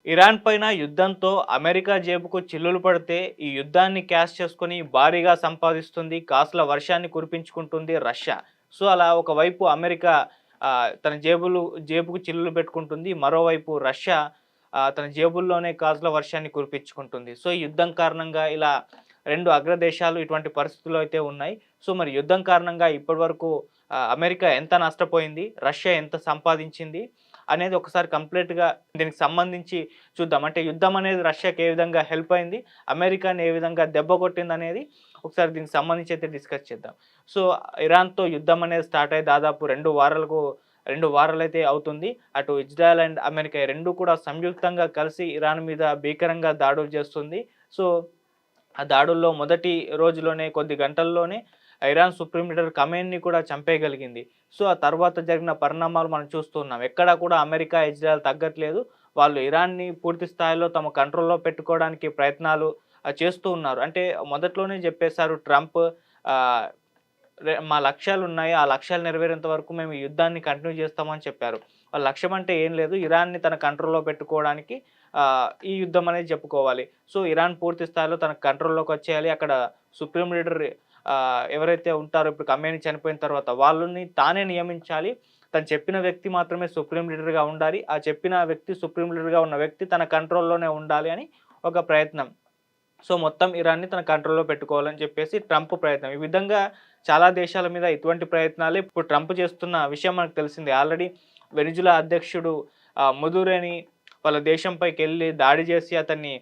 Iran పైన యుద్ధంతో America జేబుకు చిల్లులు పడితే ఈ యుద్ధాన్ని క్యాష్ చేసుకొని భారీగా సంపాదిస్తుంది. కాసుల వర్షాన్ని కురిపించుకుంటుంది రష్యా. సో, అలా ఒకవైపు అమెరికా తన జేబుకు చిల్లులు పెట్టుకుంటుంది. మరోవైపు రష్యా తన జేబుల్లోనే కాసుల వర్షాన్ని కురిపించుకుంటుంది. సో, ఈ యుద్ధం కారణంగా ఇలా 2 అగ్రదేశాలు ఇటువంటి పరిస్థితుల్లో అయితే ఉన్నాయి. సో, మరి యుద్ధం కారణంగా ఇప్పటివరకు అమెరికా ఎంత నష్టపోయింది? రష్యా ఎంత సంపాదించింది? అనేది ఒకసారి కంప్లీట్‌గా దీనికి సంబంధించి చూద్దాం. అంటే యుద్ధం అనేది రష్యాకి ఏ విధంగా హెల్ప్ అయింది? అమెరికాని ఏ విధంగా దెబ్బ కొట్టిందనేది ఒకసారి దీనికి సంబంధించి అయితే డిస్కస్ చేద్దాం. సో, ఇరాన్‌తో యుద్ధం అనేది స్టార్ట్ అయ్యి దాదాపు 2 వారాలైతే అవుతుంది. అటు ఇజ్రాయెల్ అండ్ అమెరికా ఈ 2 కూడా సంయుక్తంగా కలిసి ఇరాన్ మీద భీకరంగా దాడులు చేస్తుంది. సో, ఆ దాడుల్లో మొదటి రోజులోనే కొద్ది గంటల్లోనే ఇరాన్ సుప్రీం లీడర్ ఖమేనీని కూడా చంపేయగలిగింది. సో, ఆ తర్వాత జరిగిన పరిణామాలు మనం చూస్తున్నాం. ఎక్కడా కూడా అమెరికా, ఇజ్రాయెల్ తగ్గట్లేదు. వాళ్ళు ఇరాన్‌ని పూర్తి స్థాయిలో తమ కంట్రోల్‌లో పెట్టుకోవడానికి ప్రయత్నాలు చేస్తూ ఉన్నారు. అంటే మొదట్లోనే చెప్పేశారు ట్రంప్ ఆహ్, మా లక్ష్యాలున్నాయి. ఆ లక్ష్యాలు నెరవేరేంత వరకు మేము ఈ యుద్ధాన్ని కంటిన్యూ చేస్తామని చెప్పారు. వాళ్ళ లక్ష్యం అంటే ఏం లేదు. ఇరాన్‌ని తన కంట్రోల్‌లో పెట్టుకోవడానికి ఈ యుద్ధం అనేది చెప్పుకోవాలి. సో, ఇరాన్ పూర్తి స్థాయిలో తన కంట్రోల్‌లోకొచ్చేయాలి. అక్కడ సుప్రీం లీడర్ ఎవరైతే ఉంటారో ఇప్పుడు ఖమేనీ చనిపోయిన తర్వాత వాళ్ళని తానే నియమించాలి. తను చెప్పిన వ్యక్తి మాత్రమే సుప్రీం లీడర్‌గా ఉండాలి. ఆ చెప్పిన వ్యక్తి సుప్రీం లీడర్‌గా ఉన్న వ్యక్తి తన కంట్రోల్‌లోనే ఉండాలి అని ఒక ప్రయత్నం. సో, మొత్తం ఇరాన్‌ని తన కంట్రోల్‌లో పెట్టుకోవాలని చెప్పేసి ట్రంప్ ప్రయత్నం. ఈ విధంగా చాలా దేశాల మీద ఇటువంటి ప్రయత్నాలే ఇప్పుడు ట్రంప్ చేస్తున్న విషయం మనకు తెలిసిందే. ఆల్రెడీ వెనిజులా అధ్యక్షుడు మదురోని వాళ్ళ దేశంపైకెళ్ళి దాడి చేసి అతన్ని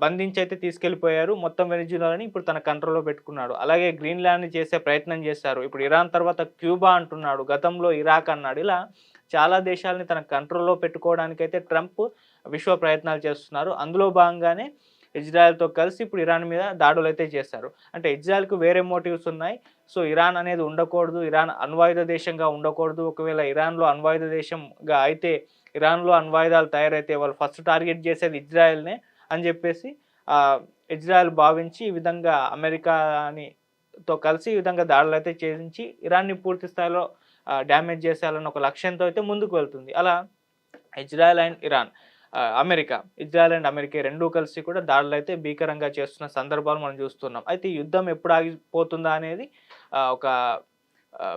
బంధించైతే తీసుకెళ్ళిపోయారు. మొత్తం వెనిజులాని ఇప్పుడు తన కంట్రోల్‌లో పెట్టుకున్నాడు. అలాగే గ్రీన్‌లాండ్‌ని చేసే ప్రయత్నం చేశారు. ఇప్పుడు ఇరాన్ తర్వాత క్యూబా అంటున్నాడు. గతంలో ఇరాక్ అన్నాడు. ఇలా చాలా దేశాలని తన కంట్రోల్‌లో పెట్టుకోవడానికైతే ట్రంప్ విశ్వ ప్రయత్నాలు చేస్తున్నారు. అందులో భాగంగానే ఇజ్రాయెల్‌తో కలిసి ఇప్పుడు ఇరాన్ మీద దాడులైతే చేశారు. అంటే ఇజ్రాయెల్‌కి వేరే మోటివ్స్ ఉన్నాయి. సో, ఇరాన్ అనేది ఉండకూడదు. ఇరాన్ అణ్వాయుధ దేశంగా ఉండకూడదు. ఒకవేళ ఇరాన్‌లో అణ్వాయుధ దేశంగా అయితే ఇరాన్‌లో అణ్వాయుధాలు తయారైతే వాళ్ళు ఫస్ట్ టార్గెట్ చేసేది ఇజ్రాయెల్‌నే అని చెప్పేసి ఆహ్, ఇజ్రాయెల్ భావించి ఈ విధంగా తో కలిసి ఈ విధంగా దాడులైతే చేయించి ఇరాన్‌ని పూర్తి స్థాయిలో డ్యామేజ్ చేసేయాలన్న ఒక లక్ష్యంతో అయితే ముందుకు వెళ్తుంది. అలా Israel and Iran America, Israel and America ఈ 2 కలిసి కూడా దాడులైతే భీకరంగా చేస్తున్న సందర్భాలు మనం చూస్తున్నాం. అయితే ఈ యుద్ధం ఎప్పుడు ఆగిపోతుందా అనేది ఒక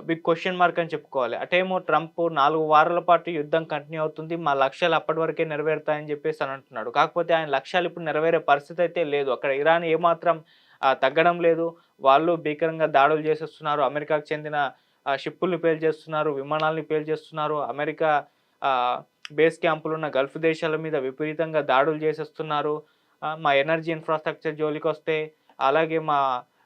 బిగ్ క్వెషన్ మార్క్ అని చెప్పుకోవాలి. అటేమో ట్రంప్ 4 వారాల పాటు యుద్ధం కంటిన్యూ అవుతుంది. మా లక్ష్యాలు అప్పటి వరకే నెరవేరుతాయని చెప్పేసి అని అంటున్నాడు. కాకపోతే ఆయన లక్ష్యాలు ఇప్పుడు నెరవేరే పరిస్థితి అయితే లేదు. అక్కడ ఇరాన్ ఏమాత్రం తగ్గడం లేదు. వాళ్ళు భీకరంగా దాడులు చేసేస్తున్నారు. అమెరికాకు చెందిన షిప్పుల్ని పేల్చేస్తున్నారు. విమానాల్ని పేల్చేస్తున్నారు. అమెరికా ఆహ్, బేస్ క్యాంపులున్న గల్ఫ్ దేశాల మీద విపరీతంగా దాడులు చేసేస్తున్నారు. మా ఎనర్జీ ఇన్‌ఫ్రాస్ట్రక్చర్ జోలికొస్తే అలాగే మా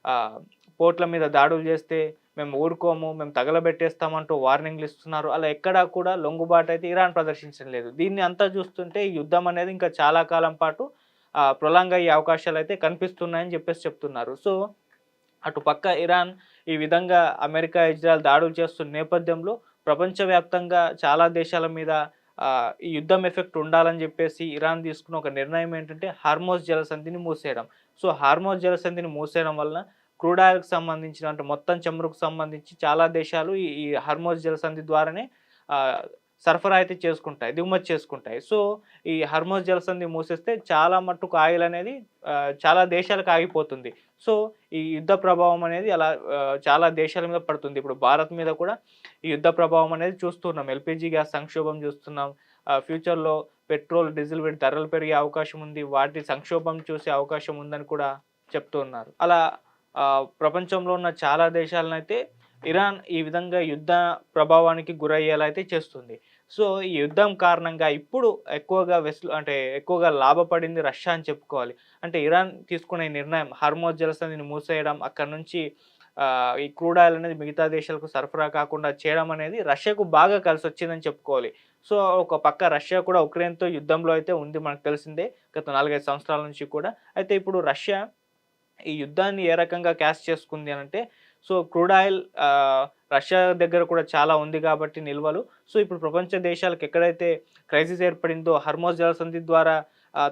ఆహ్, పోర్ట్‌ల మీద దాడులు చేస్తే మేము ఊరుకోము, మేము తగలబెట్టేస్తామంటూ వార్నింగ్‌లు ఇస్తున్నారు. అలా ఎక్కడా కూడా లొంగుబాటైతే ఇరాన్ ప్రదర్శించడం లేదు. దీన్ని అంతా చూస్తుంటే ఈ యుద్ధం అనేది ఇంకా చాలా కాలం పాటు ప్రొలాంగ్ అయ్యే అవకాశాలైతే కనిపిస్తున్నాయని చెప్పేసి చెప్తున్నారు. సో, అటుపక్క ఇరాన్ ఈ విధంగా అమెరికా, ఇజ్రాయెల్ దాడులు చేస్తున్న నేపథ్యంలో ప్రపంచవ్యాప్తంగా చాలా దేశాల మీద ఈ యుద్ధం ఎఫెక్ట్ ఉండాలని జెప్పేసి ఇరాన్ తీసుకున్న ఒక నిర్ణయం ఏంటంటే హార్మోజ్ జలసంధిని మూసేయడం. సో, హార్మోజ్ జలసంధిని మూసేయడం వలన క్రూడ్ ఆయిల్‌కి సంబంధించిన అంటే మొత్తం చమురుకు సంబంధించి చాలా దేశాలు ఈ ఈ హార్మోజ్ జలసంధి ద్వారానే ఆహ్, సరఫరా అయితే చేసుకుంటాయి. దిగుమతి చేసుకుంటాయి. సో, ఈ హర్మోజ్ జలసంధి మూసేస్తే చాలా మట్టుకు ఆయిల్ అనేది చాలా దేశాలకు ఆగిపోతుంది. సో, ఈ యుద్ధ ప్రభావం అనేది అలా చాలా దేశాల మీద పడుతుంది. ఇప్పుడు భారత్ మీద కూడా ఈ యుద్ధ ప్రభావం అనేది చూస్తున్నాం. ఎల్‌పీజీ గ్యాస్ సంక్షోభం చూస్తున్నాం. ఫ్యూచర్‌లో పెట్రోల్, డీజిల్ వీటి ధరలు పెరిగే అవకాశం ఉంది. వాటి సంక్షోభం చూసే అవకాశం ఉందని కూడా చెప్తూ ఉన్నారు. అలా ప్రపంచంలో ఉన్న చాలా దేశాలనైతే ఇరాన్ ఈ విధంగా యుద్ధ ప్రభావానికి గురయ్యేలా అయితే చేస్తుంది. సో, ఈ యుద్ధం కారణంగా ఇప్పుడు ఎక్కువగా లాభపడింది రష్యా అని చెప్పుకోవాలి. అంటే ఇరాన్ తీసుకునే నిర్ణయం హార్మోజ్ జలసంధిని మూసేయడం, అక్కడి నుంచి ఈ క్రూడ్ ఆయిల్ అనేది మిగతా దేశాలకు సరఫరా కాకుండా చేయడం అనేది రష్యాకు బాగా కలిసొచ్చిందని చెప్పుకోవాలి. సో, ఒక పక్క రష్యా కూడా ఉక్రెయిన్‌తో యుద్ధంలో అయితే ఉంది మనకు తెలిసిందే. గత 4, 5 సంవత్సరాల నుంచి కూడా. అయితే ఇప్పుడు రష్యా ఈ యుద్ధాన్ని ఏ రకంగా క్యాష్ చేసుకుంది అనంటే, సో, క్రూడ్ ఆయిల్ రష్యా దగ్గర కూడా చాలా ఉంది కాబట్టి నిల్వలు. సో, ఇప్పుడు ప్రపంచ దేశాలకు ఎక్కడైతే క్రైసిస్ ఏర్పడిందో హర్మోజ్ జలసంధి ద్వారా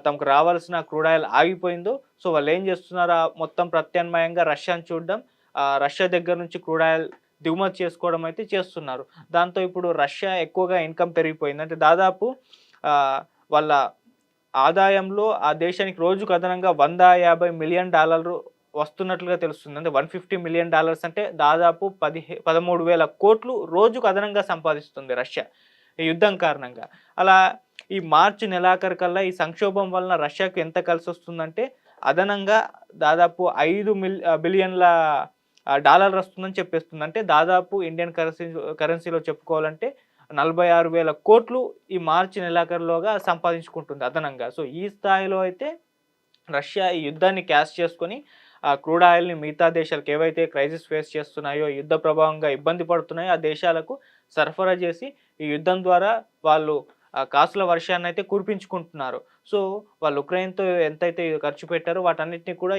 తమకు రావాల్సిన క్రూడ్ ఆయిల్ ఆగిపోయిందో, సో, వాళ్ళేం చేస్తున్నారా మొత్తం ప్రత్యామ్నాయంగా రష్యాను చూడడం, రష్యా దగ్గర నుంచి క్రూడ్ ఆయిల్ దిగుమతి చేసుకోవడం అయితే చేస్తున్నారు. దాంతో ఇప్పుడు రష్యా ఎక్కువగా ఇన్‌కమ్ పెరిగిపోయింది. అంటే దాదాపు వాళ్ళ ఆదాయంలో ఆ దేశానికి రోజుకు అదనంగా $150 మిలియన్ వస్తున్నట్లుగా తెలుస్తుంది. అంటే $150 మిలియన్ అంటే దాదాపు 13,000 కోట్లు రోజుకు అదనంగా సంపాదిస్తుంది రష్యా ఈ యుద్ధం కారణంగా. అలా ఈ మార్చి నెలాఖరుకల్లా ఈ సంక్షోభం వలన రష్యాకు ఎంత కలిసొస్తుందంటే అదనంగా దాదాపు బిలియన్ల డాలర్ వస్తుందని చెప్పేస్తుంది. అంటే దాదాపు ఇండియన్ కరెన్సీలో చెప్పుకోవాలంటే 46,000 కోట్లు ఈ మార్చి నెలాఖరులోగా సంపాదించుకుంటుంది అదనంగా. సో, ఈ స్థాయిలో అయితే రష్యా ఈ యుద్ధాన్ని క్యాష్ చేసుకొని క్రూడ్ ఆయిల్‌ని మిగతా దేశాలకు ఏవైతే క్రైసిస్ ఫేస్ చేస్తున్నాయో, యుద్ధ ప్రభావంగా ఇబ్బంది పడుతున్నాయో ఆ దేశాలకు సరఫరా చేసి ఈ యుద్ధం ద్వారా వాళ్ళు కాసుల వర్షాన్నయితే కురిపించుకుంటున్నారు. సో, వాళ్ళు ఉక్రెయిన్‌తో ఎంతైతే ఖర్చు పెట్టారో వాటన్నిటిని కూడా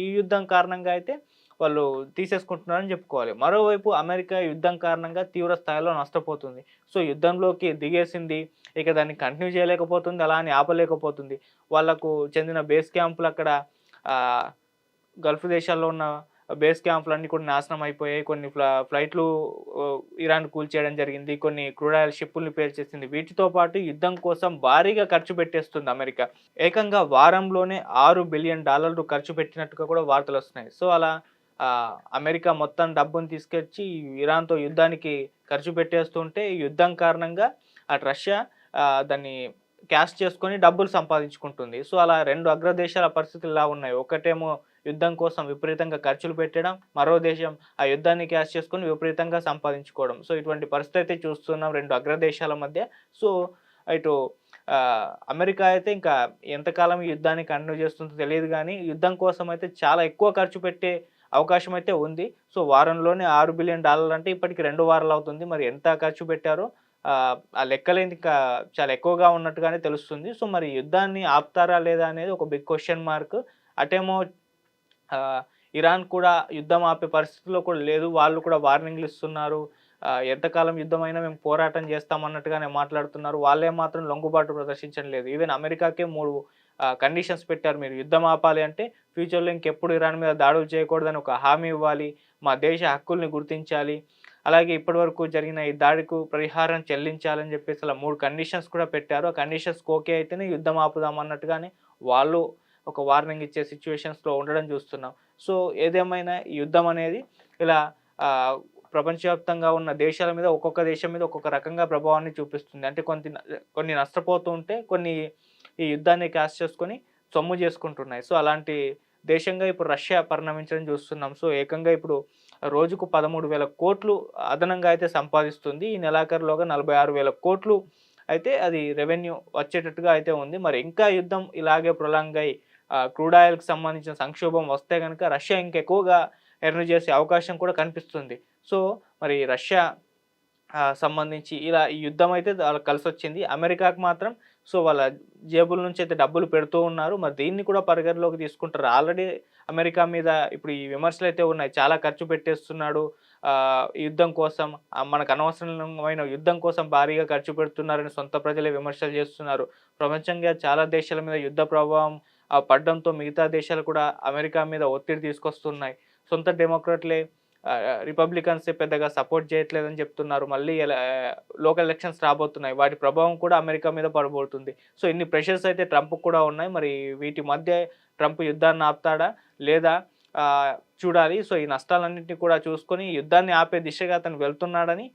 ఈ యుద్ధం కారణంగా అయితే వాళ్ళు తీసేసుకుంటున్నారని చెప్పుకోవాలి. మరోవైపు అమెరికా యుద్ధం కారణంగా తీవ్ర స్థాయిలో నష్టపోతుంది. సో, యుద్ధంలోకి దిగేసింది. ఇక దాన్ని కంటిన్యూ చేయలేకపోతుంది. అలా అని ఆపలేకపోతుంది. వాళ్ళకు చెందిన బేస్ క్యాంపులు అక్కడ ఆహ్, గల్ఫ్ దేశాల్లో ఉన్న బేస్ క్యాంపులన్నీ కూడా నాశనం అయిపోయాయి. కొన్ని ఫ్లైట్లు ఇరాన్ కూల్చేయడం జరిగింది. కొన్ని క్రూడ్ ఆయిల్ షిప్పుల్ని పేల్చేసింది. వీటితో పాటు యుద్ధం కోసం భారీగా ఖర్చు పెట్టేస్తుంది అమెరికా. ఏకంగా వారంలోనే $6 బిలియన్ ఖర్చు పెట్టినట్టుగా కూడా వార్తలొస్తున్నాయి. సో, అలా అమెరికా మొత్తం డబ్బును తీసుకొచ్చి ఇరాన్‌తో యుద్ధానికి ఖర్చు పెట్టేస్తుంటే, ఈ యుద్ధం కారణంగా అటు రష్యా దాన్ని క్యాష్ చేసుకొని డబ్బులు సంపాదించుకుంటుంది. సో, అలా 2 అగ్రదేశాల పరిస్థితులు ఇలా ఉన్నాయి. ఒకటేమో యుద్ధం కోసం విపరీతంగా ఖర్చులు పెట్టడం, మరో దేశం ఆ యుద్ధాన్ని క్యాష్ చేసుకొని విపరీతంగా సంపాదించుకోవడం. సో, ఇటువంటి పరిస్థితి అయితే చూస్తున్నాం 2 అగ్రదేశాల మధ్య. సో, ఇటు అమెరికా అయితే ఇంకా ఎంతకాలం ఈ యుద్ధాన్ని కంటిన్యూ చేస్తుందో తెలీదు గానీ, యుద్ధం కోసం అయితే చాలా ఎక్కువ ఖర్చు పెట్టే అవకాశం అయితే ఉంది. సో, వారంలోనే $6 బిలియన్ అంటే ఇప్పటికి 2 వారాలవుతుంది. మరి ఎంత ఖర్చు పెట్టారో ఆ లెక్కలేంది ఇంకా చాలా ఎక్కువగా ఉన్నట్టుగానే తెలుస్తుంది. సో, మరి యుద్ధాన్ని ఆపుతారా లేదా అనేది ఒక బిగ్ క్వెషన్ మార్క్. అటేమో ఆహ్, ఇరాన్ కూడా యుద్ధం ఆపే పరిస్థితిలో కూడా లేదు. వాళ్ళు కూడా వార్నింగ్‌లు ఇస్తున్నారు. ఎంతకాలం యుద్ధమైనా మేము పోరాటం చేస్తామన్నట్టుగానే మాట్లాడుతున్నారు. వాళ్ళే మాత్రం లొంగుబాటు ప్రదర్శించడం లేదు. ఈవెన్ అమెరికాకే 3 కండిషన్స్ పెట్టారు. మీరు యుద్ధం ఆపాలి అంటే ఫ్యూచర్‌లో ఇంకెప్పుడు ఇరాన్ మీద దాడులు చేయకూడదని ఒక హామీ ఇవ్వాలి. మా దేశ హక్కుల్ని గుర్తించాలి. అలాగే ఇప్పటివరకు జరిగిన ఈ దాడికి పరిహారం చెల్లించాలని చెప్పేసి అలా 3 కండిషన్స్ కూడా పెట్టారు. ఆ కండిషన్స్‌కి ఓకే అయితేనే యుద్ధం ఆపుదాం అన్నట్టుగానే వాళ్ళు ఒక వార్నింగ్ ఇచ్చే సిట్యుయేషన్స్‌లో ఉండడం చూస్తున్నాం. సో, ఏదేమైనా ఈ యుద్ధం అనేది ఇలా ఆహ్, ప్రపంచవ్యాప్తంగా ఉన్న దేశాల మీద ఒక్కొక్క దేశం మీద ఒక్కొక్క రకంగా ప్రభావాన్ని చూపిస్తుంది. అంటే కొన్ని నష్టపోతూ ఉంటే కొన్ని ఈ యుద్ధాన్ని క్యాష్ చేసుకొని సొమ్ము చేసుకుంటున్నాయి. సో, అలాంటి దేశంగా ఇప్పుడు రష్యా పరిణమించడం చూస్తున్నాం. సో, ఏకంగా ఇప్పుడు రోజుకు 13,000 కోట్లు అదనంగా అయితే సంపాదిస్తుంది. ఈ నెలాఖరులోగా 46,000 కోట్లు అయితే అది రెవెన్యూ వచ్చేటట్టుగా అయితే ఉంది. మరి ఇంకా యుద్ధం ఇలాగే ప్రొలాంగ్ అయ్యి క్రూడ్ ఆయిల్‌కి సంబంధించిన సంక్షోభం వస్తే గనక రష్యా ఇంకెక్కువగా ఎర్న్ చేసే అవకాశం కూడా కనిపిస్తుంది. సో, మరి రష్యా సంబంధించి ఇలా ఈ యుద్ధం అయితే వాళ్ళకి కలిసొచ్చింది. అమెరికాకి మాత్రం సో, వాళ్ళ జేబుల నుంచి అయితే డబ్బులు పెడుతూ ఉన్నారు. మరి దీన్ని కూడా పరిగణలోకి తీసుకుంటారు. ఆల్రెడీ అమెరికా మీద ఇప్పుడు ఈ విమర్శలైతే ఉన్నాయి. చాలా ఖర్చు పెట్టేస్తున్నాడు ఈ యుద్ధం కోసం. మనకు అనవసరమైన యుద్ధం కోసం భారీగా ఖర్చు పెడుతున్నారని సొంత ప్రజలే విమర్శలు చేస్తున్నారు. ప్రపంచంగా చాలా దేశాల మీద యుద్ధ ప్రభావం పడడంతో మిగతా దేశాలు కూడా అమెరికా మీద ఒత్తిడి తీసుకొస్తున్నాయి. సొంత డెమోక్రాట్‌లే రిపబ్లికన్సే పెద్దగా సపోర్ట్ చేయట్లేదని చెప్తున్నారు. మళ్ళీ లోకల్ ఎలక్షన్స్ రాబోతున్నాయి. వాటి ప్రభావం కూడా అమెరికా మీద పడబోతుంది. సో, ఇన్ని ప్రెషర్స్ అయితే ట్రంప్‌కి కూడా ఉన్నాయి. మరి వీటి మధ్య ట్రంప్ యుద్ధాన్ని ఆపుతాడా? లేదా చూడాలి. సో, ఈ నష్టాలన్నింటినీ కూడా చూసుకొని యుద్ధాన్ని ఆపే దిశగా అతను వెళ్తున్నాడని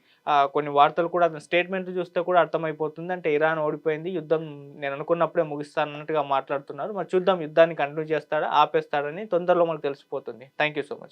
కొన్ని వార్తలు కూడా అతని స్టేట్మెంట్లు చూస్తే కూడా అర్థమైపోతుంది. అంటే ఇరాన్ ఓడిపోయింది. యుద్ధం నేను అనుకున్నప్పుడే ముగిస్తానన్నట్టుగా మాట్లాడుతున్నారు. మరి చూద్దాం యుద్ధాన్ని కంటిన్యూ చేస్తాడా? ఆపేస్తాడని తొందరలో మనకు తెలిసిపోతుంది. Thank you so much.